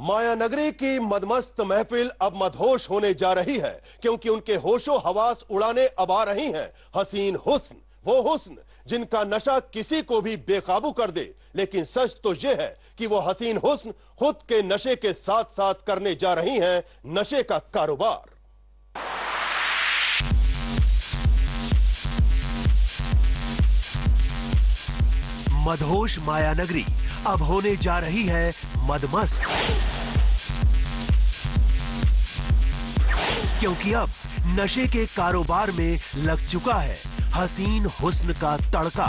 मायानगरी की मदमस्त महफिल अब मदहोश होने जा रही है, क्योंकि उनके होशो हवास उड़ाने अब आ रही हैं हसीन हुस्न, वो हुस्न जिनका नशा किसी को भी बेकाबू कर दे। लेकिन सच तो यह है कि वो हसीन हुस्न खुद के नशे के साथ साथ करने जा रही हैं नशे का कारोबार। मदहोश मायानगरी अब होने जा रही है मदमस्त, क्योंकि अब नशे के कारोबार में लग चुका है हसीन हुस्न का तड़का।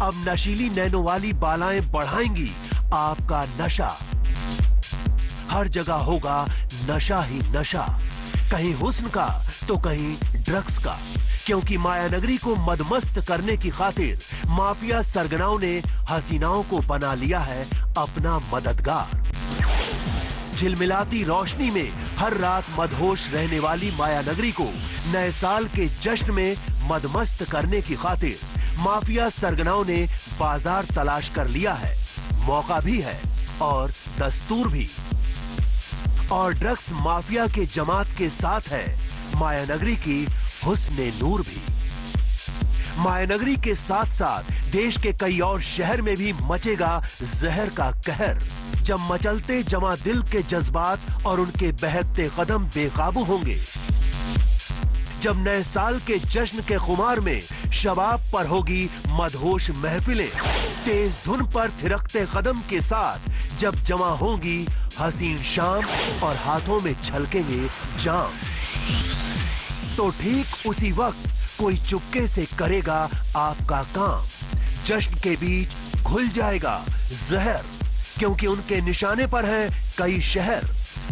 अब नशीली नैनों वाली बालाएं बढ़ाएंगी आपका नशा। हर जगह होगा नशा ही नशा, कहीं हुस्न का तो कहीं ड्रग्स का, क्योंकि मायानगरी को मदमस्त करने की खातिर माफिया सरगनाओं ने हसीनाओं को बना लिया है अपना मददगार। झिलमिलाती रोशनी में हर रात मदहोश रहने वाली मायानगरी को नए साल के जश्न में मदमस्त करने की खातिर माफिया सरगनाओं ने बाजार तलाश कर लिया है। मौका भी है और दस्तूर भी। और ड्रग्स माफिया के जमात के साथ है मायानगरी की हुस्ने नूर भी। मायानगरी के साथ साथ देश के कई और शहर में भी मचेगा जहर का कहर, जब मचलते जमा दिल के जज्बात और उनके बहकते कदम बेकाबू होंगे। जब नए साल के जश्न के खुमार में शबाब पर होगी मदहोश महफिलें, तेज धुन पर थिरकते कदम के साथ जब जमा होंगी हसीन शाम और हाथों में छलकेंगे जाम, तो ठीक उसी वक्त कोई चुपके से करेगा आपका काम। जश्न के बीच घुल जाएगा जहर, क्योंकि उनके निशाने पर हैं कई शहर।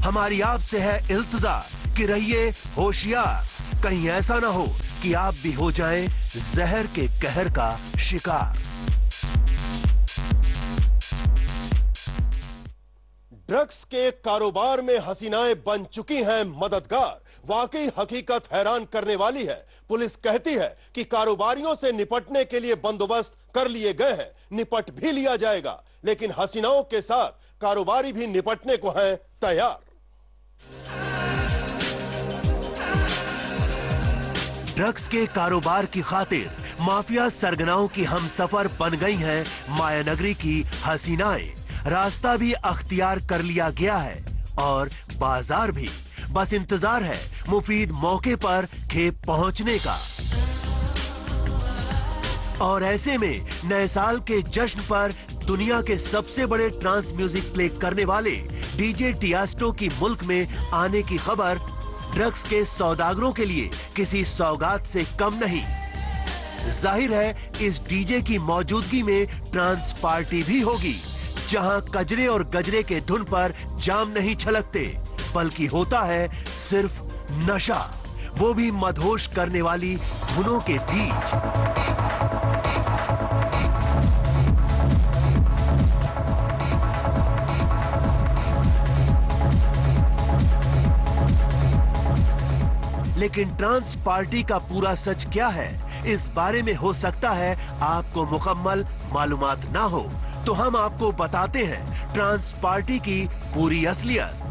हमारी आपसे है इल्तिजा कि रहिए होशियार, कहीं ऐसा ना हो कि आप भी हो जाएं जहर के कहर का शिकार। ड्रग्स के कारोबार में हसीनाएं बन चुकी हैं मददगार। वाकई हकीकत हैरान करने वाली है। पुलिस कहती है कि कारोबारियों से निपटने के लिए बंदोबस्त कर लिए गए हैं, निपट भी लिया जाएगा, लेकिन हसीनाओं के साथ कारोबारी भी निपटने को हैं तैयार। ड्रग्स के कारोबार की खातिर माफिया सरगनाओं की हमसफर बन गई हैं मायानगरी की हसीनाएं। रास्ता भी अख्तियार कर लिया गया है और बाजार भी। बस इंतजार है मुफीद मौके पर खेप पहुंचने का। और ऐसे में नए साल के जश्न पर दुनिया के सबसे बड़े ट्रांस म्यूजिक प्ले करने वाले डीजे टिएस्टो की मुल्क में आने की खबर ड्रग्स के सौदागरों के लिए किसी सौगात से कम नहीं। जाहिर है इस डीजे की मौजूदगी में ट्रांस पार्टी भी होगी, जहां कजरे और गजरे के धुन पर जाम नहीं छलकते, बल्कि होता है सिर्फ नशा, वो भी मदहोश करने वाली धुनों के बीच। लेकिन ट्रांस पार्टी का पूरा सच क्या है, इस बारे में हो सकता है आपको मुकम्मल मालूमात ना हो, तो हम आपको बताते हैं ट्रांस पार्टी की पूरी असलियत।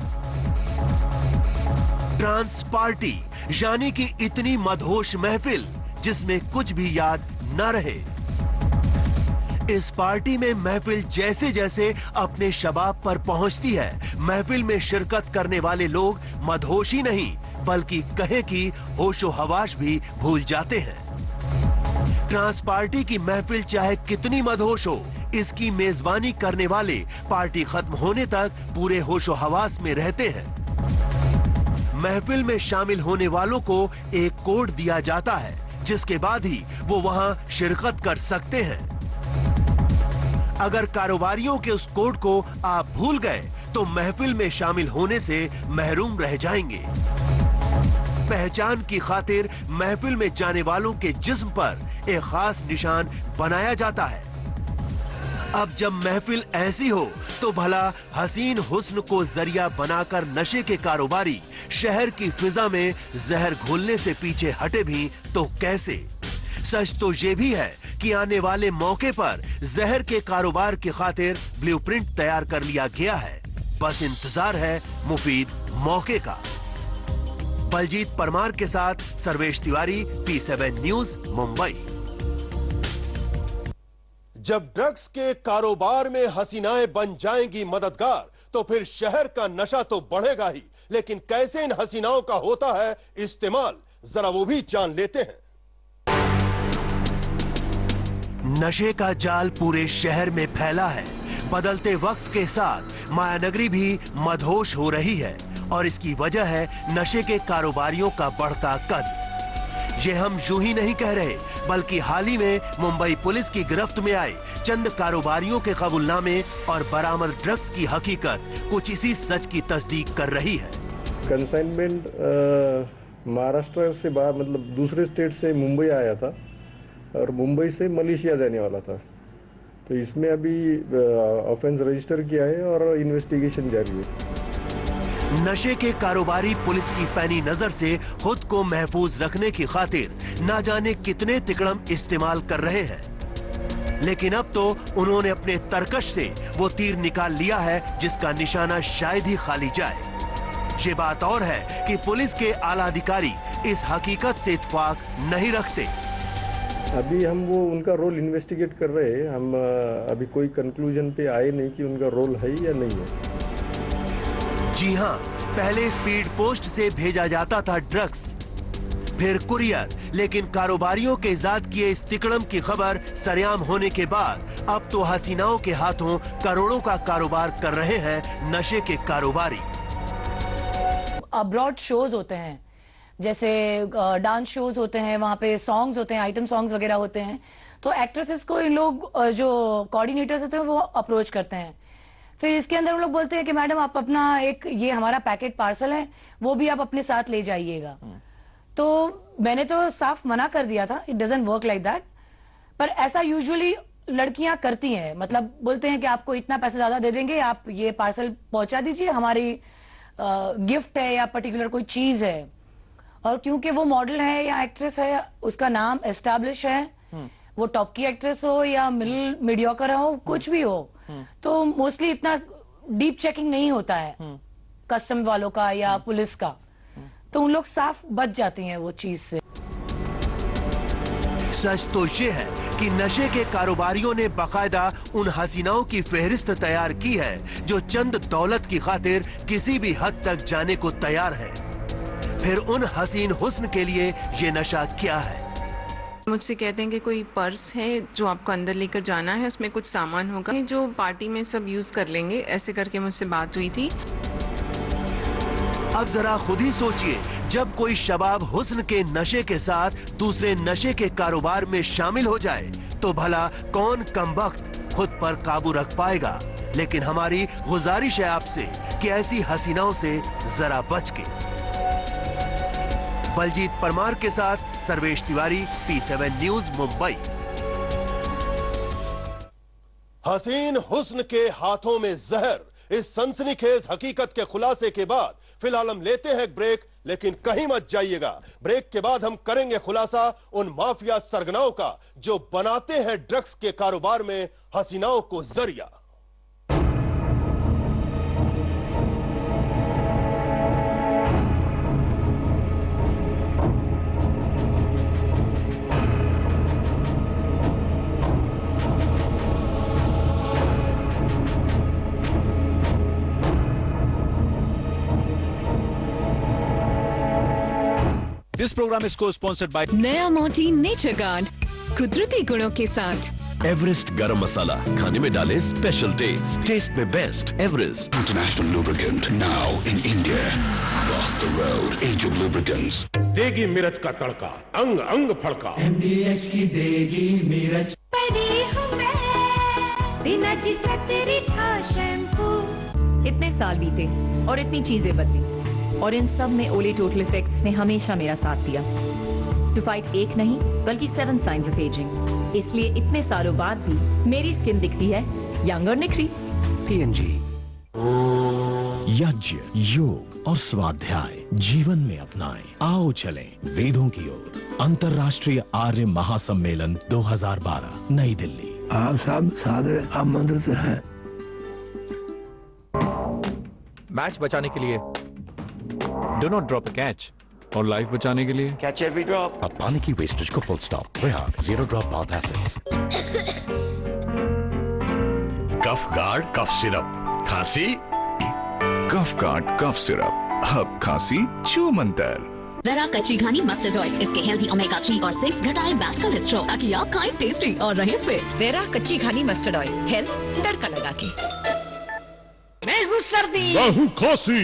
ट्रांस पार्टी यानी कि इतनी मदहोश महफिल जिसमें कुछ भी याद न रहे। इस पार्टी में महफिल जैसे जैसे अपने शबाब पर पहुंचती है, महफिल में शिरकत करने वाले लोग मदहोश ही नहीं बल्कि कहे कि होशो हवास भी भूल जाते हैं। ट्रांस पार्टी की महफिल चाहे कितनी मदहोश हो, इसकी मेजबानी करने वाले पार्टी खत्म होने तक पूरे होशो हवास में रहते हैं। महफिल में शामिल होने वालों को एक कोड दिया जाता है, जिसके बाद ही वो वहां शिरकत कर सकते हैं। अगर कारोबारियों के उस कोड को आप भूल गए तो महफिल में शामिल होने से महरूम रह जाएंगे। पहचान की खातिर महफिल में जाने वालों के जिस्म पर एक खास निशान बनाया जाता है। अब जब महफिल ऐसी हो तो भला हसीन हुस्न को जरिया बनाकर नशे के कारोबारी शहर की फिजा में जहर घोलने से पीछे हटे भी तो कैसे। सच तो ये भी है कि आने वाले मौके पर जहर के कारोबार की खातिर ब्लूप्रिंट तैयार कर लिया गया है। बस इंतजार है मुफीद मौके का। बलजीत परमार के साथ सर्वेश तिवारी, P7 न्यूज, मुंबई। जब ड्रग्स के कारोबार में हसीनाएं बन जाएंगी मददगार, तो फिर शहर का नशा तो बढ़ेगा ही, लेकिन कैसे इन हसीनाओं का होता है इस्तेमाल, जरा वो भी जान लेते हैं। नशे का जाल पूरे शहर में फैला है। बदलते वक्त के साथ मायानगरी भी मदहोश हो रही है और इसकी वजह है नशे के कारोबारियों का बढ़ता कद। ये हम यूं ही नहीं कह रहे, बल्कि हाल ही में मुंबई पुलिस की गिरफ्त में आए चंद कारोबारियों के कबूलनामे और बरामद ड्रग्स की हकीकत कुछ इसी सच की तस्दीक कर रही है। कंसाइनमेंट महाराष्ट्र से बाहर, मतलब दूसरे स्टेट से मुंबई आया था और मुंबई से मलेशिया जाने वाला था। तो इसमें अभी ऑफेंस रजिस्टर किया है और इन्वेस्टिगेशन जारी है। नशे के कारोबारी पुलिस की पैनी नजर से खुद को महफूज रखने की खातिर न जाने कितने तिकड़म इस्तेमाल कर रहे हैं, लेकिन अब तो उन्होंने अपने तरकश से वो तीर निकाल लिया है जिसका निशाना शायद ही खाली जाए। ये बात और है कि पुलिस के आला अधिकारी इस हकीकत से इत्तेफाक नहीं रखते। अभी हम वो उनका रोल इन्वेस्टिगेट कर रहे हैं। हम अभी कोई कंक्लूजन पे आए नहीं कि उनका रोल है या नहीं है। जी हां, पहले स्पीड पोस्ट से भेजा जाता था ड्रग्स, फिर कुरियर, लेकिन कारोबारियों के इजाद किए इस तिकड़म की खबर सरेआम होने के बाद अब तो हसीनाओं के हाथों करोड़ों का कारोबार कर रहे हैं नशे के कारोबारी। अब्रॉड शोज होते हैं, जैसे डांस शोज होते हैं, वहां पे सॉन्ग्स होते हैं, आइटम सॉन्ग्स वगैरह होते हैं, तो एक्ट्रेसेस को इन लोग जो कोऑर्डिनेटर्स होते हैं वो अप्रोच करते हैं। फिर इसके अंदर हम लोग बोलते हैं कि मैडम आप अपना एक ये हमारा पैकेट पार्सल है, वो भी आप अपने साथ ले जाइएगा। तो मैंने तो साफ मना कर दिया था, it doesn't work like that. पर ऐसा यूजुअली लड़कियां करती हैं, मतलब बोलते हैं कि आपको इतना पैसा ज्यादा दे देंगे, आप ये पार्सल पहुंचा दीजिए, हमारी गिफ्ट है या पर्टिकुलर कोई चीज है। और क्योंकि वो मॉडल है या एक्ट्रेस है, उसका नाम एस्टैब्लिश है, वो टॉप की एक्ट्रेस हो या मीडियोकर हो, कुछ भी हो, तो मोस्टली इतना डीप चेकिंग नहीं होता है कस्टम वालों का या पुलिस का, तो उन लोग साफ बच जाती हैं वो चीज से। सच तो ये है कि नशे के कारोबारियों ने बाकायदा उन हसीनाओं की फेहरिस्त तैयार की है जो चंद दौलत की खातिर किसी भी हद तक जाने को तैयार है। फिर उन हसीन हुस्न के लिए ये नशा क्या है? मुझसे कहते हैं कि कोई पर्स है जो आपको अंदर लेकर जाना है, उसमें कुछ सामान होगा जो पार्टी में सब यूज कर लेंगे, ऐसे करके मुझसे बात हुई थी। अब जरा खुद ही सोचिए, जब कोई शबाब हुस्न के नशे के साथ दूसरे नशे के कारोबार में शामिल हो जाए तो भला कौन कमबख्त खुद पर काबू रख पाएगा। लेकिन हमारी गुजारिश है आपसे कि ऐसी हसीनाओं से जरा बच के। बलजीत परमार के साथ सर्वेश तिवारी, P7 न्यूज, मुंबई। हसीन हुस्न के हाथों में जहर, इस सनसनीखेज हकीकत के खुलासे के बाद फिलहाल हम लेते हैं ब्रेक, लेकिन कहीं मत जाइएगा। ब्रेक के बाद हम करेंगे खुलासा उन माफिया सरगनाओं का जो बनाते हैं ड्रग्स के कारोबार में हसीनाओं को जरिया। This program is co-sponsored by नया मोटी नेचर गार्ड, कुदरती गुणों के साथ। एवरेस्ट गरम मसाला, खाने में डाले स्पेशल टेस्ट में best. Everest international lubricant, now in India, cross the road, edge of lubricants. देगी मिर्च का तड़का, अंग अंग फड़का। MDH की देगी मिर्च। पड़ी हूँ मैं, बिना जिसका तेरी था शैम्पू। इतने साल बीते और इतनी चीजें बदली, और इन सब में ओले टोटल इफेक्ट्स ने हमेशा मेरा साथ दिया। टू फाइट एक नहीं बल्कि 7 साइंस ऑफ एजिंग। इसलिए इतने सालों बाद भी मेरी स्किन दिखती है यंग और निखरी। PNG। यज्ञ, योग और स्वाध्याय जीवन में अपनाएं। आओ चलें वेदों की ओर। अंतर्राष्ट्रीय आर्य महासम्मेलन 2012, नई दिल्ली। आप सब सादर आमंत्रित हैं। मैच बचाने के लिए do not drop a catch, और लाइफ बचाने के लिए कैच एवरी ड्रॉप। अब पानी की वेस्टेज को फुल स्टॉप। रेहाग zero drop bath acids. Cough guard cough syrup, खांसी कफ गार्ड कफ सिरप, अब खांसी छू मंतर। वेरा कच्ची घानी मस्टर्ड ऑयल, इसके हेल्दी ओमेगा 3 और 6 घटाए बैड कोलेस्ट्रॉल ताकि आप खाएं टेस्टी और रहें फिट। वेरा कच्ची घानी मस्टर्ड ऑयल, हेल्थ तड़का लगा के। मैं हूँ सर्दी, मैं हूँ खांसी।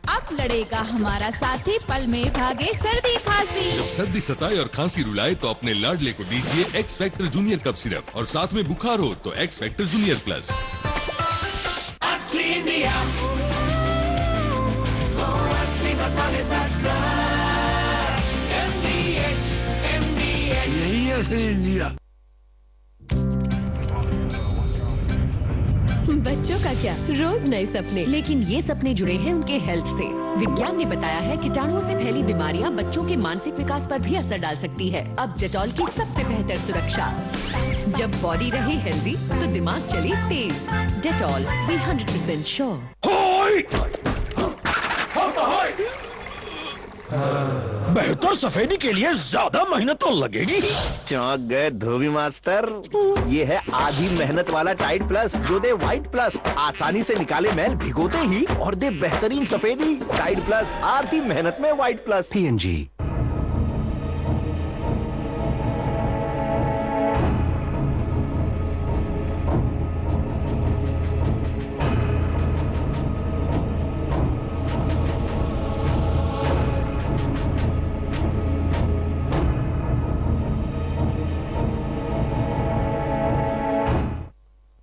अब लड़ेगा हमारा साथी, पल में भागे सर्दी खांसी। जब सर्दी सताए और खांसी रुलाए तो अपने लाडले को दीजिए X factor junior cough syrup, और साथ में बुखार हो तो एक्स फैक्टर जूनियर प्लस। यही है असली इंडिया। बच्चों का क्या, रोज नए सपने, लेकिन ये सपने जुड़े हैं उनके हेल्थ से। विज्ञान ने बताया है कीटाणुओं से फैली बीमारियां बच्चों के मानसिक विकास पर भी असर डाल सकती है। अब डेटॉल की सबसे बेहतर सुरक्षा, जब बॉडी रहे हेल्दी तो दिमाग चले तेज। Dettol, B 100% sure. बेहतर सफेदी के लिए ज्यादा मेहनत तो लगेगी। चौंक गए धोबी मास्टर, ये है आधी मेहनत वाला टाइड प्लस, जो दे व्हाइट प्लस। आसानी से निकाले मैल भिगोते ही और दे बेहतरीन सफेदी। टाइड प्लस, आधी मेहनत में व्हाइट प्लस। PNG।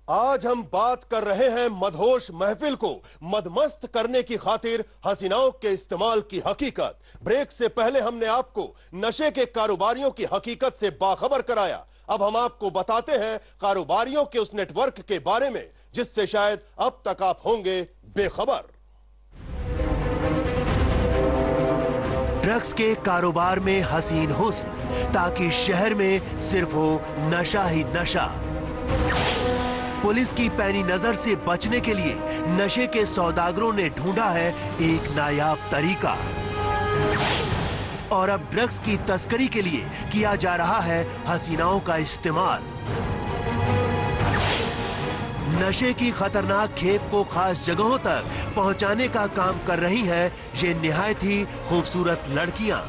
आज हम बात कर रहे हैं मदहोश महफिल को मदमस्त करने की खातिर हसीनाओं के इस्तेमाल की हकीकत। ब्रेक से पहले हमने आपको नशे के कारोबारियों की हकीकत से बाखबर कराया। अब हम आपको बताते हैं कारोबारियों के उस नेटवर्क के बारे में जिससे शायद अब तक आप होंगे बेखबर। ड्रग्स के कारोबार में हसीन हुस्न, ताकि शहर में सिर्फ हो नशा ही नशा। पुलिस की पैनी नजर से बचने के लिए नशे के सौदागरों ने ढूंढा है एक नायाब तरीका, और अब ड्रग्स की तस्करी के लिए किया जा रहा है हसीनाओं का इस्तेमाल। नशे की खतरनाक खेप को खास जगहों तक पहुंचाने का काम कर रही हैं ये निहायत ही खूबसूरत लड़कियां।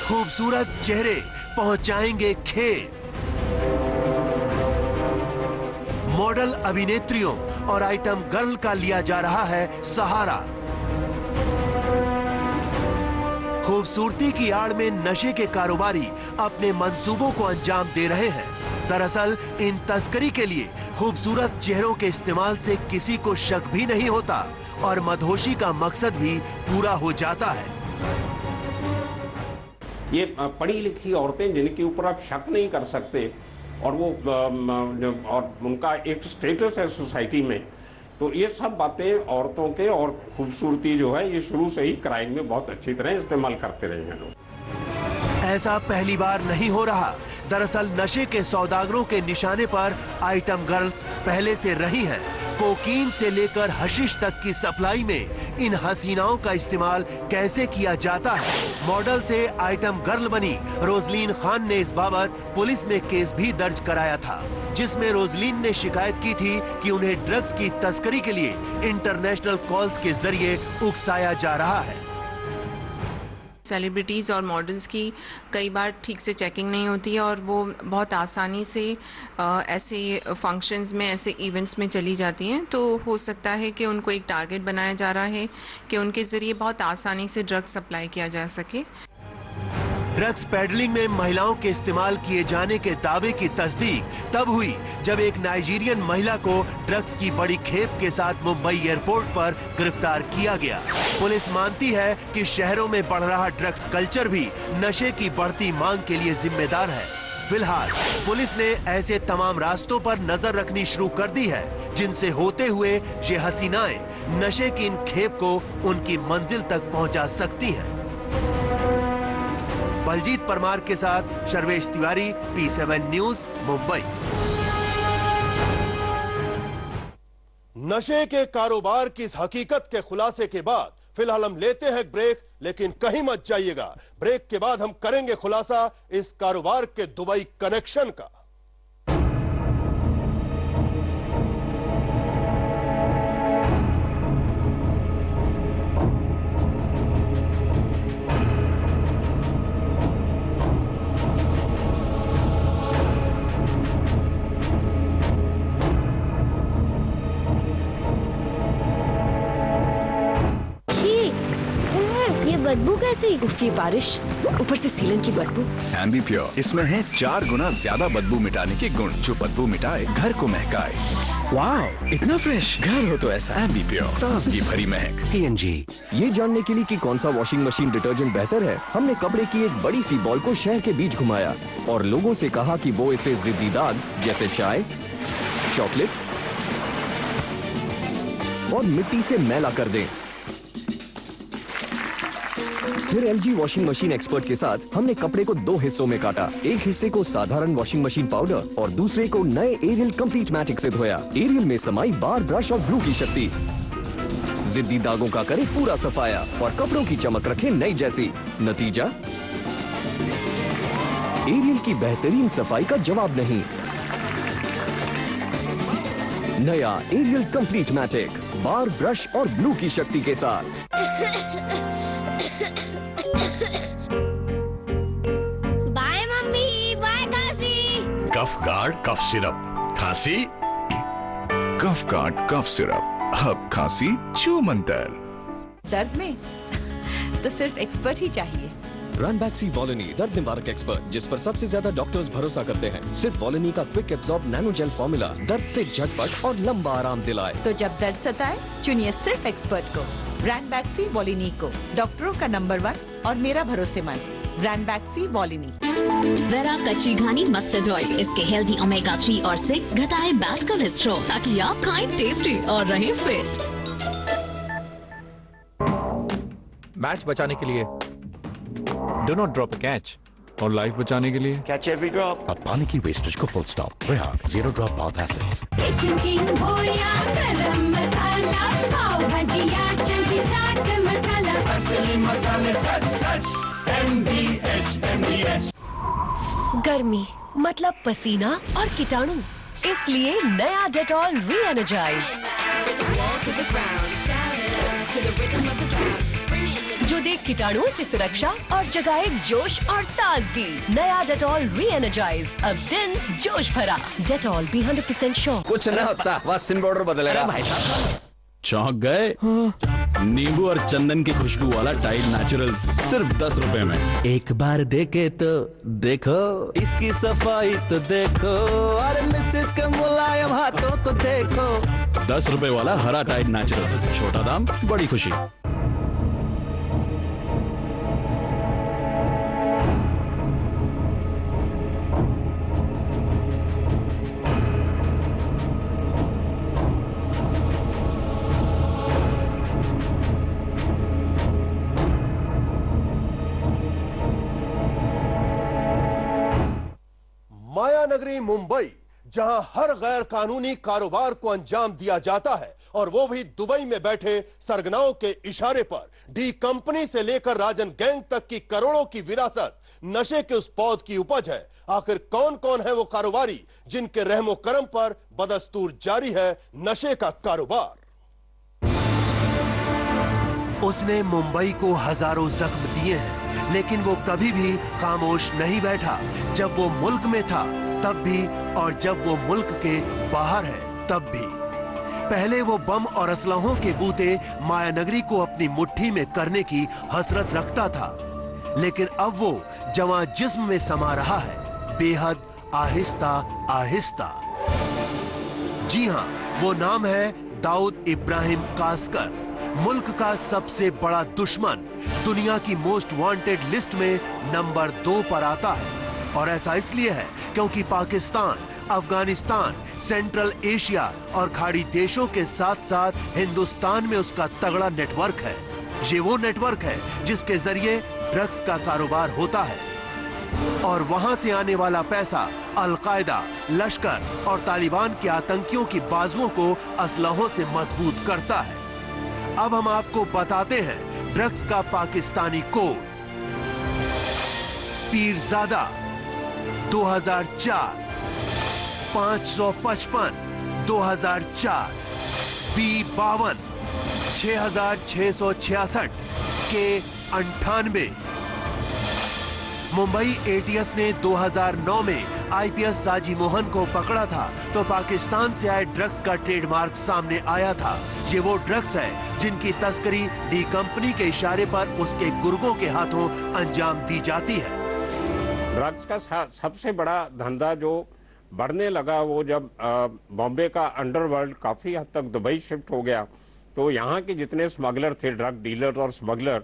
खूबसूरत चेहरे पहुंचाएंगे खेप। मॉडल अभिनेत्रियों और आइटम गर्ल का लिया जा रहा है सहारा। खूबसूरती की आड़ में नशे के कारोबारी अपने मंसूबों को अंजाम दे रहे हैं। दरअसल इन तस्करी के लिए खूबसूरत चेहरों के इस्तेमाल से किसी को शक भी नहीं होता और मदहोशी का मकसद भी पूरा हो जाता है। ये पढ़ी लिखी औरतें जिनके ऊपर आप शक नहीं कर सकते, और वो और उनका एक स्टेटस है सोसाइटी में, तो ये सब बातें औरतों के और खूबसूरती जो है ये शुरू से ही क्राइम में बहुत अच्छी तरह इस्तेमाल करते रहे हैं लोग। ऐसा पहली बार नहीं हो रहा। दरअसल नशे के सौदागरों के निशाने पर आइटम गर्ल्स पहले से रही हैं। कोकीन से लेकर हशीश तक की सप्लाई में इन हसीनाओं का इस्तेमाल कैसे किया जाता है, मॉडल से आइटम गर्ल बनी रोजलीन खान ने इस बाबत पुलिस में केस भी दर्ज कराया था, जिसमें रोजलीन ने शिकायत की थी कि उन्हें ड्रग्स की तस्करी के लिए इंटरनेशनल कॉल्स के जरिए उकसाया जा रहा है। सेलिब्रिटीज़ और मॉडल्स की कई बार ठीक से चेकिंग नहीं होती है और वो बहुत आसानी से ऐसे फंक्शंस में, ऐसे इवेंट्स में चली जाती हैं। तो हो सकता है कि उनको एक टारगेट बनाया जा रहा है कि उनके जरिए बहुत आसानी से ड्रग्स सप्लाई किया जा सके। ड्रग्स पेडलिंग में महिलाओं के इस्तेमाल किए जाने के दावे की तस्दीक तब हुई जब एक नाइजीरियन महिला को ड्रग्स की बड़ी खेप के साथ मुंबई एयरपोर्ट पर गिरफ्तार किया गया। पुलिस मानती है कि शहरों में बढ़ रहा ड्रग्स कल्चर भी नशे की बढ़ती मांग के लिए जिम्मेदार है। फिलहाल पुलिस ने ऐसे तमाम रास्तों पर नजर रखनी शुरू कर दी है जिनसे होते हुए ये हसीनाएं नशे की इन खेप को उनकी मंजिल तक पहुंचा सकती हैं। बलजीत परमार के साथ सर्वेश तिवारी, P7 न्यूज, मुंबई। नशे के कारोबार की इस हकीकत के खुलासे के बाद फिलहाल हम लेते हैं ब्रेक, लेकिन कहीं मत जाइएगा। ब्रेक के बाद हम करेंगे खुलासा इस कारोबार के दुबई कनेक्शन का। बदबू कैसी? उसकी बारिश, ऊपर से सीलन की बदबू। एम्बीप्योर, इसमें है 4 गुना ज्यादा बदबू मिटाने के गुण, जो बदबू मिटाए, घर को महकाए। वाह, इतना फ्रेश घर हो तो ऐसा। एम्बीप्योर, ताजगी भरी महक। P&G। ये जानने के लिए कि कौन सा वॉशिंग मशीन डिटर्जेंट बेहतर है, हमने कपड़े की एक बड़ी सी बॉल को शहर के बीच घुमाया और लोगों से कहा कि वो इसे जिद्दी दाग जैसे चाय, चॉकलेट और मिट्टी से मैला कर दें। फिर LG वॉशिंग मशीन एक्सपर्ट के साथ हमने कपड़े को 2 हिस्सों में काटा। एक हिस्से को साधारण वॉशिंग मशीन पाउडर और दूसरे को नए एरियल कंप्लीट मैटिक से धोया। एरियल में समाई बार, ब्रश और ग्लू की शक्ति जिद्दी दागों का करे पूरा सफाया और कपड़ों की चमक रखे नई जैसी। नतीजा, एरियल की बेहतरीन सफाई का जवाब नहीं। नया एरियल कंप्लीट मैटिक, बार, ब्रश और ग्लू की शक्ति के साथ। बाय मम्मी, बाय खांसी। कफ गार्ड कफ सिरप, खांसी कफ गार्ड कफ सिरप, अब खांसी छू मंतर। दर्द में तो सिर्फ एक्सपर्ट ही चाहिए। रैनबैक्सी वॉलिनी, दर्द निवारक एक्सपर्ट, जिस पर सबसे ज्यादा डॉक्टर्स भरोसा करते हैं। सिर्फ वॉलिनी का quick absorb nano gel formula दर्द से झटपट और लंबा आराम दिलाए। तो जब दर्द सताए, चुनिए सिर्फ एक्सपर्ट को, रैनबैक्सी वॉलिनी को, डॉक्टरों का नंबर 1 और मेरा भरोसेमंद रैनबैक्सी वॉलिनी। वेरा कच्ची घानी मस्टर्ड ऑयल, इसके हेल्दी ओमेगा 3 और 6 घटाए बैड कोलेस्ट्रॉल, ताकि आप खाएं टेस्टी और रहें फिट। मैच बचाने के लिए do not drop a catch, और लाइफ बचाने के लिए कैच एवरी ड्रॉप। अब पानी की वेस्टेज को फुल स्टॉप। रेहाग zero drop bath acids. Kitchen king भोरिया गरम मसाला, पाव भजिया चंकी चाट मसाला, असली मसाले सच सच MDH। गर्मी मतलब पसीना और कीटाणु, इसलिए नया डेटॉल री-एनर्जाइज, जो दे कीटाणुओं से सुरक्षा और जगाए जोश और ताजगी। नया डेटॉल री-एनर्जाइज, अब दिन जोश भरा। डेटॉल भी 100% श्योर। कुछ न होता, वैक्सीन पाउडर बदलेगा। चौंक गए? नींबू और चंदन की खुशबू वाला टाइड नेचुरल सिर्फ 10 रुपए में। एक बार देखे तो देखो, इसकी सफाई तो देखो, अरे मिसेस के मुलायम हाथों को देखो। 10 रुपए वाला हरा टाइड नेचुरल, छोटा दाम बड़ी खुशी। मायानगरी मुंबई, जहां हर गैर कानूनी कारोबार को अंजाम दिया जाता है, और वो भी दुबई में बैठे सरगनाओं के इशारे पर। डी कंपनी से लेकर राजन गैंग तक की करोड़ों की विरासत नशे के उस पौध की उपज है। आखिर कौन कौन है वो कारोबारी जिनके रहमो करम पर बदस्तूर जारी है नशे का कारोबार? उसने मुंबई को हजारों जख्म दिए हैं, लेकिन वो कभी भी खामोश नहीं बैठा। जब वो मुल्क में था तब भी, और जब वो मुल्क के बाहर है तब भी। पहले वो बम और असलहों के बूते मायानगरी को अपनी मुट्ठी में करने की हसरत रखता था, लेकिन अब वो जवां जिस्म में समा रहा है, बेहद आहिस्ता आहिस्ता। जी हां, वो नाम है दाऊद इब्राहिम कासकर, मुल्क का सबसे बड़ा दुश्मन। दुनिया की मोस्ट वांटेड लिस्ट में नंबर 2 पर आता है, और ऐसा इसलिए है क्योंकि पाकिस्तान, अफगानिस्तान, सेंट्रल एशिया और खाड़ी देशों के साथ साथ हिंदुस्तान में उसका तगड़ा नेटवर्क है। ये वो नेटवर्क है जिसके जरिए ड्रग्स का कारोबार होता है, और वहां से आने वाला पैसा अलकायदा, लश्कर और तालिबान के आतंकियों की बाजुओं को असलहों से मजबूत करता है। अब हम आपको बताते हैं ड्रग्स का पाकिस्तानी कोड। पीरजादा 2004, 555 2004, B52 6666 के 98। मुंबई एटीएस ने 2009 में आईपीएस साजी मोहन को पकड़ा था तो पाकिस्तान से आए ड्रग्स का ट्रेडमार्क सामने आया था। ये वो ड्रग्स है जिनकी तस्करी डी कंपनी के इशारे पर उसके गुर्गों के हाथों अंजाम दी जाती है। ड्रग्स का सबसे बड़ा धंधा जो बढ़ने लगा वो जब बॉम्बे का अंडरवर्ल्ड काफी हद तक दुबई शिफ्ट हो गया तो यहाँ के जितने स्मगलर थे, ड्रग डीलर और स्मगलर,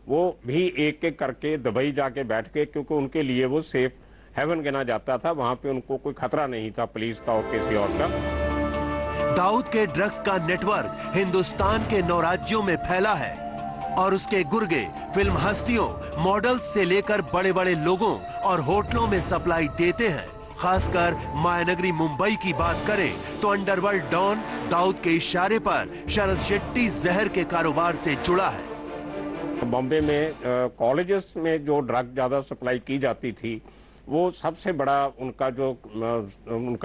वो भी एक एक करके दुबई जाके बैठ गए क्योंकि उनके लिए वो सेफ हेवन गिना जाता था। वहां पे उनको कोई खतरा नहीं था पुलिस का और किसी और का। दाऊद के ड्रग्स का नेटवर्क हिंदुस्तान के 9 राज्यों में फैला है और उसके गुर्गे फिल्म हस्तियों, मॉडल्स से लेकर बड़े बड़े लोगों और होटलों में सप्लाई देते हैं। खासकर मायानगरी मुंबई की बात करें तो अंडरवर्ल्ड डॉन दाऊद के इशारे पर शरद शेट्टी जहर के कारोबार से जुड़ा है। बॉम्बे में कॉलेजेस में जो ड्रग ज्यादा सप्लाई की जाती थी वो सबसे बड़ा उनका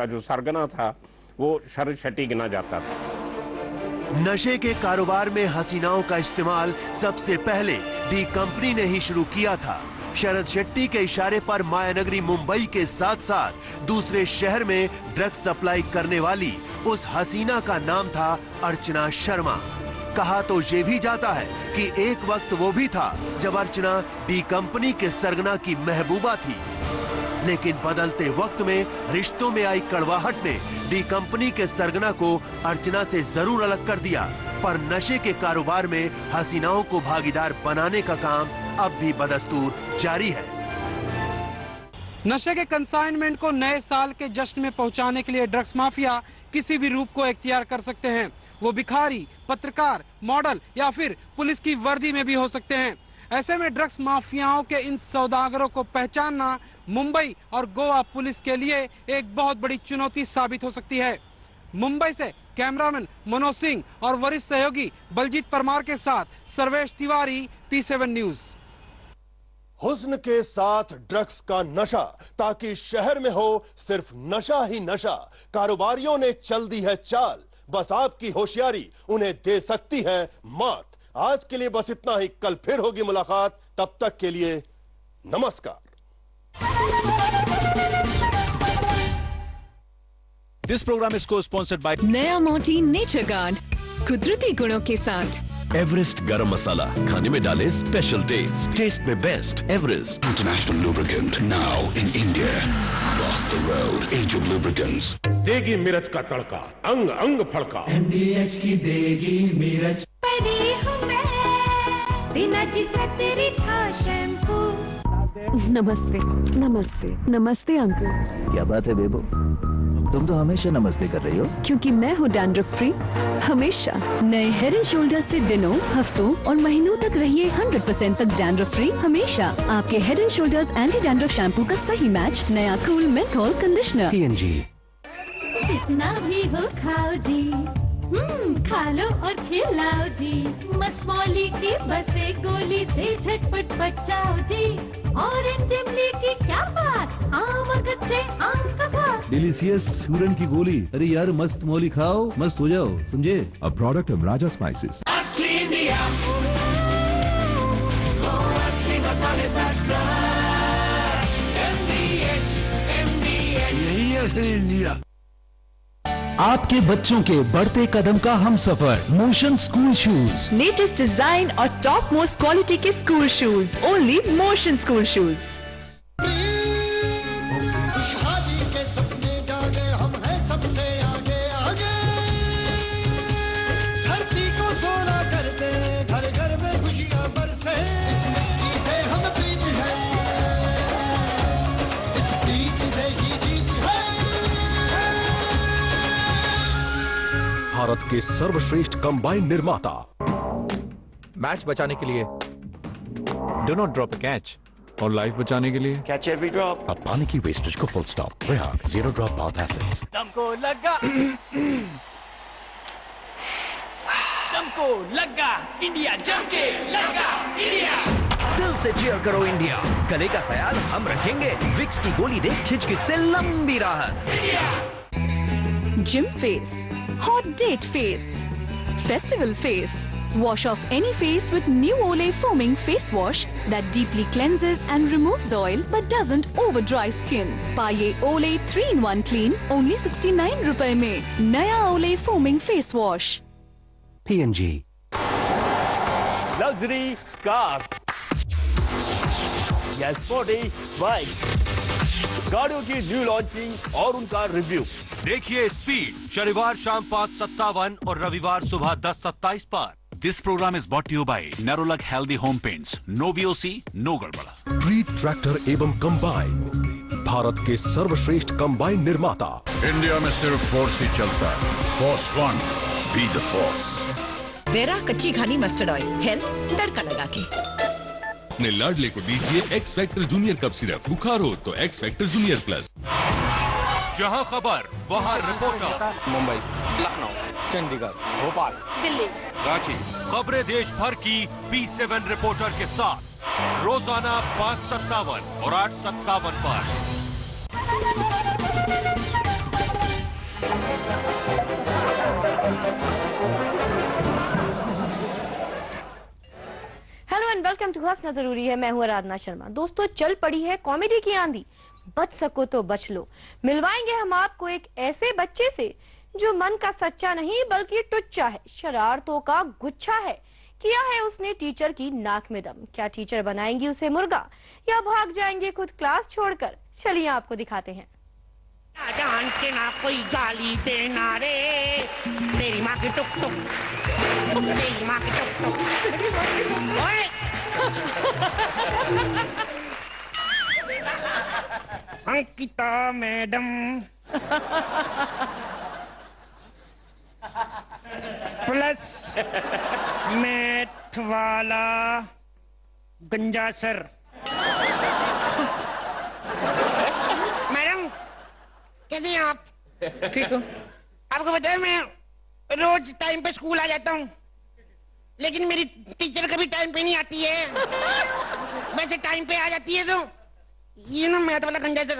जो सरगना था वो शरद शेट्टी गिना जाता था। नशे के कारोबार में हसीनाओं का इस्तेमाल सबसे पहले डी कंपनी ने ही शुरू किया था। शरद शेट्टी के इशारे पर मायानगरी मुंबई के साथ साथ दूसरे शहर में ड्रग्स सप्लाई करने वाली उस हसीना का नाम था अर्चना शर्मा। कहा तो ये भी जाता है कि एक वक्त वो भी था जब अर्चना डी कंपनी के सरगना की महबूबा थी, लेकिन बदलते वक्त में रिश्तों में आई कड़वाहट ने डी कंपनी के सरगना को अर्चना से जरूर अलग कर दिया, पर नशे के कारोबार में हसीनाओं को भागीदार बनाने का काम अब भी बदस्तूर जारी है। नशे के कंसाइनमेंट को नए साल के जश्न में पहुंचाने के लिए ड्रग्स माफिया किसी भी रूप को इख्तियार कर सकते हैं। वो भिखारी, पत्रकार, मॉडल या फिर पुलिस की वर्दी में भी हो सकते हैं। ऐसे में ड्रग्स माफियाओं के इन सौदागरों को पहचानना मुंबई और गोवा पुलिस के लिए एक बहुत बड़ी चुनौती साबित हो सकती है। मुंबई से कैमरामैन मनोज सिंह और वरिष्ठ सहयोगी बलजीत परमार के साथ सर्वेश तिवारी, P7 न्यूज। हुस्न के साथ ड्रग्स का नशा, ताकि शहर में हो सिर्फ नशा ही नशा। कारोबारियों ने चल दी है चाल, बस आपकी होशियारी उन्हें दे सकती है मात। आज के लिए बस इतना ही, कल फिर होगी मुलाकात, तब तक के लिए नमस्कार। दिस प्रोग्राम इज को-स्पॉन्सर्ड बाय नया मोटी नेचर गार्ड, कुदरती गुणों के साथ। एवरेस्ट गरम मसाला, खाने में डाले स्पेशल टेस्ट, टेस्ट में best. Everest international lubricant, now in India, cross the road, edge of lubricants. देगी मिर्च का तड़का, अंग अंग फड़का। MDH की देगी मिर्च। परी हूँ मैं, बिना जिसे तेरी था शैम्पू। नमस्ते नमस्ते नमस्ते अंकल। क्या बात है बेबो, तुम तो हमेशा नमस्ते कर रही हो। क्योंकि मैं हूँ डैंड्रफ फ्री हमेशा। नए हेड एंड शोल्डर से दिनों, हफ्तों और महीनों तक रहिए 100% तक डैंड्रफ फ्री हमेशा। आपके head and shoulders anti dandruff shampoo का सही मैच, नया कूल मेंथोल कंडीशनर। PNG। जितना भी हो खाओ जी, खा लो और खिलाओ जी। मसमौली की बस एक गोली से झटपट बचाओ जी। ऑरेंज इमली की क्या बात, आम और कच्चे आम का स्वाद। डिलीशियस सूरन की गोली, अरे यार मस्त मौली खाओ, मस्त हो जाओ, समझे। A product of Raja spices. यही है असली इंडिया। आपके बच्चों के बढ़ते कदम का हम सफर, Motion school shoes. Latest design और टॉप मोस्ट क्वालिटी के school shoes, only Motion school shoes. Bharat के सर्वश्रेष्ठ कंबाइन निर्माता। मैच बचाने के लिए do not drop a catch, और लाइफ बचाने के लिए Catch every drop. अब पानी की वेस्टेज को full stop. Prayag zero drop bath acids. तुमको लगा तुमको लगा इंडिया जम के लगा इंडिया. दिल से चीयर करो इंडिया. गले का ख्याल हम रखेंगे. विक्स की गोली दे खिचखिच से लंबी राहत. Gym face, hot date face, festival face. Wash off any face with new Olay foaming face wash that deeply cleanses and removes the oil but doesn't over dry skin. पाइए Olay 3-in-1 clean only 69 रुपए में. नया Olay foaming face wash. P&G. Luxury car या sporty bike, गाड़ियों की new launching और उनका review. देखिए स्पीड शनिवार शाम 5:57 और रविवार सुबह 10:27 पर. This program is brought to you by Nerolac Healthy Home Paints. No VOC, no गड़बड़. प्रीत ट्रैक्टर एवं कंबाइन, भारत के सर्वश्रेष्ठ कंबाइन निर्माता. इंडिया में सिर्फ फोर्स ही चलता है. Force one, be the force. Vera कच्ची घानी मस्टर्ड ऑयल, हेल्थ डर का लगा के. अपने लाडले को दीजिए X factor junior cup syrup. बुखार हो तो एक्स फैक्टर जूनियर प्लस. जहां खबर वहां रिपोर्टर. मुंबई, लखनऊ, चंडीगढ़, भोपाल, दिल्ली, रांची. खबरें देश भर की B7 रिपोर्टर के साथ रोजाना 5:57 और 8:57 पर. हेलो एंड वेलकम टू हंसना जरूरी है. मैं हूं आराधना शर्मा. दोस्तों, चल पड़ी है कॉमेडी की आंधी. बच सको तो बच लो. मिलवाएंगे हम आपको एक ऐसे बच्चे से जो मन का सच्चा नहीं बल्कि टुच्चा है, शरारतों का गुच्छा है. किया है उसने टीचर की नाक में दम. क्या टीचर बनाएंगी उसे मुर्गा या भाग जाएंगे खुद क्लास छोड़कर? चलिए आपको दिखाते हैं. जान के ना कोई गाली देना रे, तेरी माँ की टुक टुक, तेरी माँ की टुक टुक. ओए अंकिता मैडम प्लस मैथ वाला गंजा सर. मैडम कैसे हैं आप? ठीक हूँ. आपको बताया मैं रोज टाइम पे स्कूल आ जाता हूँ, लेकिन मेरी टीचर कभी टाइम पे नहीं आती है. वैसे टाइम पे आ जाती है तो ये ना मैथ वाला गंजा सर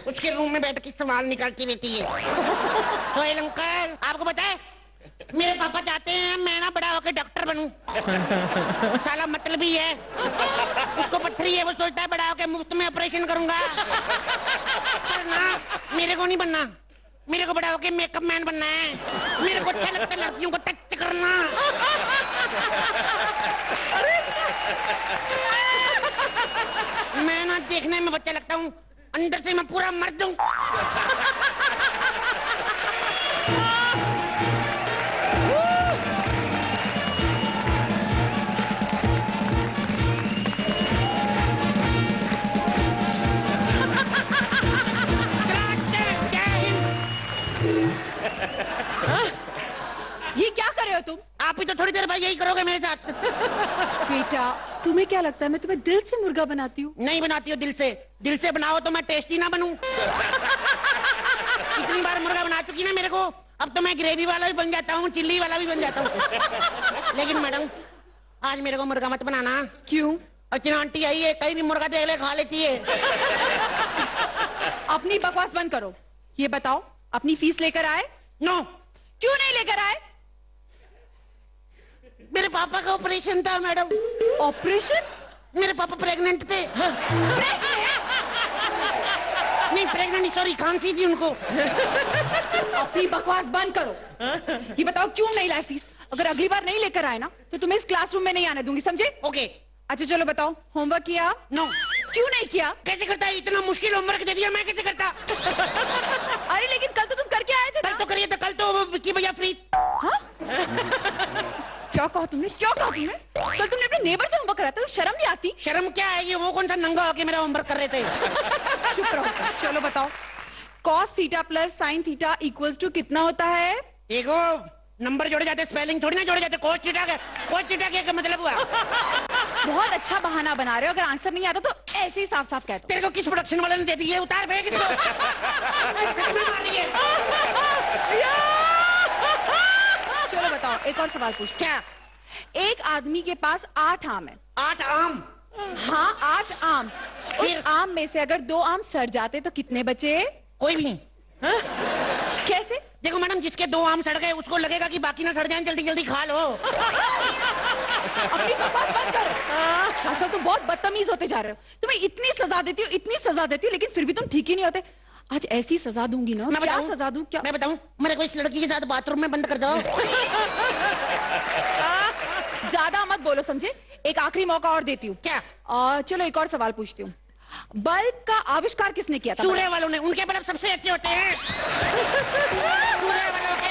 उसके रूम में बैठ के सवाल निकालती रहती है. तो अंकल आपको बताए मेरे पापा चाहते हैं मैं ना बड़ा होकर डॉक्टर बनूं. साला मतलब ही है. उसको पत्थरी है, वो सोचता है बड़ा होकर मुफ्त में ऑपरेशन करूंगा. पर ना मेरे को नहीं बनना. मेरे को बड़ा होकर मेकअप मैन बनना है. मेरे को अच्छा लगता है लड़कियों को टच करना. मैं ना देखने में बच्चा लगता हूँ, अंदर से मैं पूरा मर्द हूँ. ये क्या कर रहे हो तुम? आप भी तो थोड़ी देर बाद यही करोगे मेरे साथ. बेटा, तुम्हें क्या लगता है मैं तुम्हें दिल से मुर्गा बनाती हूँ? नहीं बनाती हो दिल से. दिल से बनाओ तो मैं टेस्टी ना बनूं. इतनी बार मुर्गा बना चुकी ना मेरे को, अब तो मैं ग्रेवी वाला भी बन जाता हूँ, चिल्ली वाला भी बन जाता हूँ. लेकिन मैडम आज मेरे को मुर्गा मत बनाना. क्यों? अर्चना आंटी आई है, कहीं भी मुर्गा देख ले खा लेती है. अपनी बकवास बंद करो. ये बताओ अपनी फीस लेकर आए? नो. क्यों नहीं लेकर आए? मेरे पापा का ऑपरेशन था मैडम. ऑपरेशन? मेरे पापा प्रेग्नेंट थे. नहीं प्रेग्नेंट, सॉरी, खांसी थी उनको. अपनी बकवास बंद करो. ये बताओ क्यों नहीं लाए फीस? अगर अगली बार नहीं लेकर आए ना तो तुम्हें इस क्लासरूम में नहीं आने दूंगी, समझे? ओके. अच्छा चलो बताओ, होमवर्क किया? नो. क्यों नहीं किया? कैसे करता है? इतना मुश्किल होमवर्क दे दिया, मैं कैसे करता? अरे लेकिन कल तो तुम करके आए थे. कल तो करिए था, कल तो विक्की भैया फ्री. हाँ? क्या कहा तुमने? क्या कहा तुमने? कल तुमने अपने नेबर से होमवर्क कराया था, शर्म नहीं आती? शर्म क्या आएगी? वो कौन सा नंगा होके मेरा होमवर्क कर रहे थे? चुप रहो. चलो बताओ, cos theta plus sin theta equals to कितना होता है? देखो नंबर जोड़े जाते, स्पेलिंग थोड़ी ना जोड़े जाते। कोच चिटा का मतलब हुआ। बहुत अच्छा बहाना बना रहे हो, अगर आंसर नहीं आता तो ऐसे ही साफ साफ कह दो। तेरे को किस प्रोडक्शन वाले ने दे दी है? उतार फेंक इसको। चलो बताओ, एक और सवाल पूछ। क्या? एक आदमी के पास 8 आम है। 8 आम? हाँ, 8 आम। उस आम में से अगर 2 आम सड़ जाते तो कितने बचे? कोई भी नहीं। कैसे? देखो मैडम, जिसके 2 आम सड़ गए उसको लगेगा कि बाकी ना सड़ जाएं, जल्दी जल्दी खा लो। अपनी बात बंद कर। आजकल तुम बहुत बदतमीज होते जा रहे हो। तुम्हें इतनी सजा देती हूँ, लेकिन फिर भी तुम ठीक ही नहीं होते। आज ऐसी सजा दूंगी ना। मैं क्या बताऊं? सजा दूं? क्या मैं बताऊं? मेरे को इस लड़की के साथ बाथरूम में बंद कर दो। ज्यादा मत बोलो, समझे? एक आखिरी मौका और देती हूँ। क्या? चलो एक और सवाल पूछती हूँ। बल्ब का आविष्कार किसने किया था? सूर्य वालों ने। उनके बल्ब सबसे अच्छे होते हैं। सूर्य वालों के।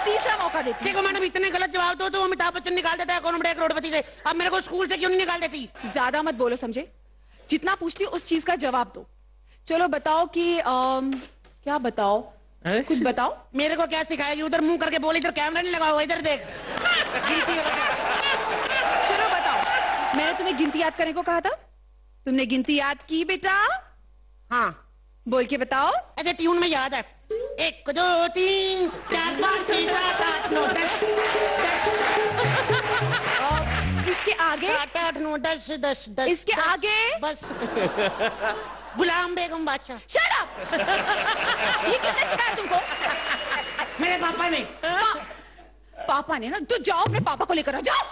तीसरा मौका देती हूँ। देखो मैडम, इतने गलत जवाब दो तो अमिताभ बच्चन निकाल देता है कौन बड़े करोड़पति से। अब मेरे को स्कूल से क्यों नहीं निकाल देती? ज्यादा मत बोलो, समझे? जितना पूछती हूँ उस चीज का जवाब दो। चलो बताओ कि क्या बताओ? कुछ बताओ। मेरे को क्या सिखाएगी? उधर मुंह करके बोल, इधर कैमरा नहीं लगा हुआ, इधर देख। चलो बताओ, मैंने तुम्हें गिनती याद करने को कहा था, तुमने गिनती याद की बेटा? हाँ। बोल के बताओ। ऐसे ट्यून में याद है। 1 2 3 4 5 6 7 8 9 10। इसके आगे? 7 8 9 10 10 10। इसके आगे? बस। गुलाम बेगम बादशाह। Shut up! ये किसने सिखाया तुमको? मेरे पापा ने। पापा ने ना? तो जाओ अपने पापा को लेकर आ जाओ।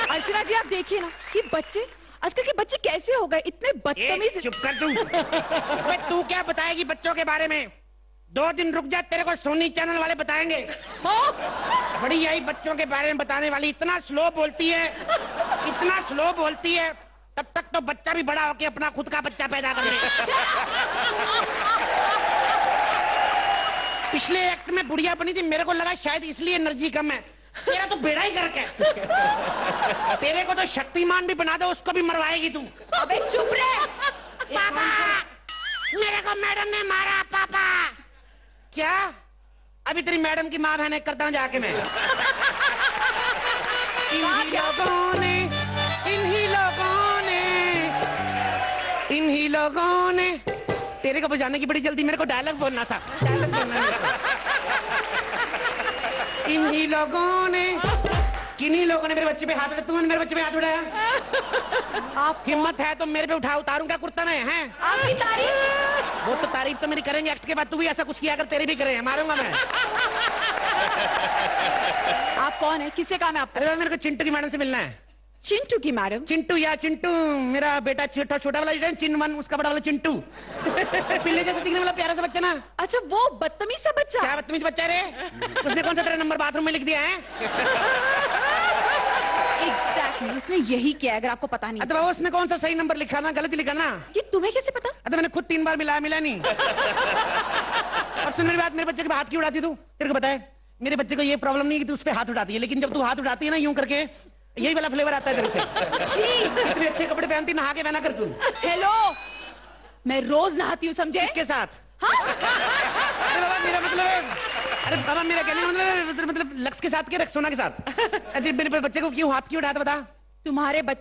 अर्चना जी, आप देखिए ना, ये बच्चे, आजकल के बच्चे कैसे हो गए, इतने बदतमीज। चुप कर तू। तू क्या बताएगी बच्चों के बारे में? 2 दिन रुक जा, तेरे को सोनी चैनल वाले बताएंगे। बड़ी आई बच्चों के बारे में बताने वाली। इतना स्लो बोलती है, इतना स्लो बोलती है, तब तक तो बच्चा भी बड़ा होके अपना खुद का बच्चा पैदा कर ले। पिछले एक्ट में बुढ़िया बनी थी, मेरे को लगा शायद इसलिए एनर्जी कम है। तेरा तो बेड़ा ही करके। तेरे को तो शक्तिमान भी बना दो, उसको भी मरवाएगी तू। अबे चुप रहे। पापा, मेरे को मैडम ने मारा। पापा। क्या? अभी तेरी मैडम की माँ बहन करता हूँ जाके मैं। इन्हीं लोगों ने तेरे को बजाने की बड़ी जल्दी, मेरे को डायलॉग बोलना था। इन्हीं लोगों ने, किन्हीं लोगों ने मेरे बच्चे पे हाथ उठाया। तुमने मेरे बच्चे पे हाथ उठाया? आप हिम्मत है तो मेरे पे उतारूंगा कुर्ता में, हैं? आपकी तारीफ? वो तो तारीफ तो मेरी करेंगे एक्ट के बाद। तू भी ऐसा कुछ किया अगर तेरी भी करे, मारूंगा मैं। आप कौन है? किससे काम है आपको? अरे मेरे को चिंटू की मैडम से मिलना है। चिंटू की मैडम? चिंटू मेरा बेटा छोटा वाला चिन्वन, उसका बड़ा वाला चिंटू। पिल्ले जैसे दिखने वाला प्यारा सा बच्चा ना। अच्छा, वो बदतमीज सा बच्चा? क्या बदतमीज बच्चा रे? उसने कौन सा तेरा नंबर बाथरूम में लिख दिया है? एग्जैक्टली, उसने यही किया, अगर आपको पता नहीं। अरे उसने कौन सा सही नंबर लिखा ना, गलत लिखा ना। ये तुम्हें कैसे पता? अरे मैंने खुद 3 बार मिला नहीं। और सुन मेरी बात, मेरे बच्चे के हाथ क्यों उठाती तू? तेरे को पता है मेरे बच्चे को ये प्रॉब्लम नहीं कि तू उस पर हाथ उठाती है, लेकिन जब तू हाथ उठाती है ना यूं करके, यही वाला फ्लेवर आता है तेरे से। इतने अच्छे कपड़े पहनती, नहा के बहना कर तू। हेलो, मैं रोज नहाती हूँ, समझे? किसके साथ? हाँ? अरे बाबा मेरा मतलब, अरे बाबा मेरा कहने मतलब लक्स के साथ के रक्सोना के साथ। अरे मेरे बच्चे को क्यों हाथ क्यों उठाता बता? तुम्हारे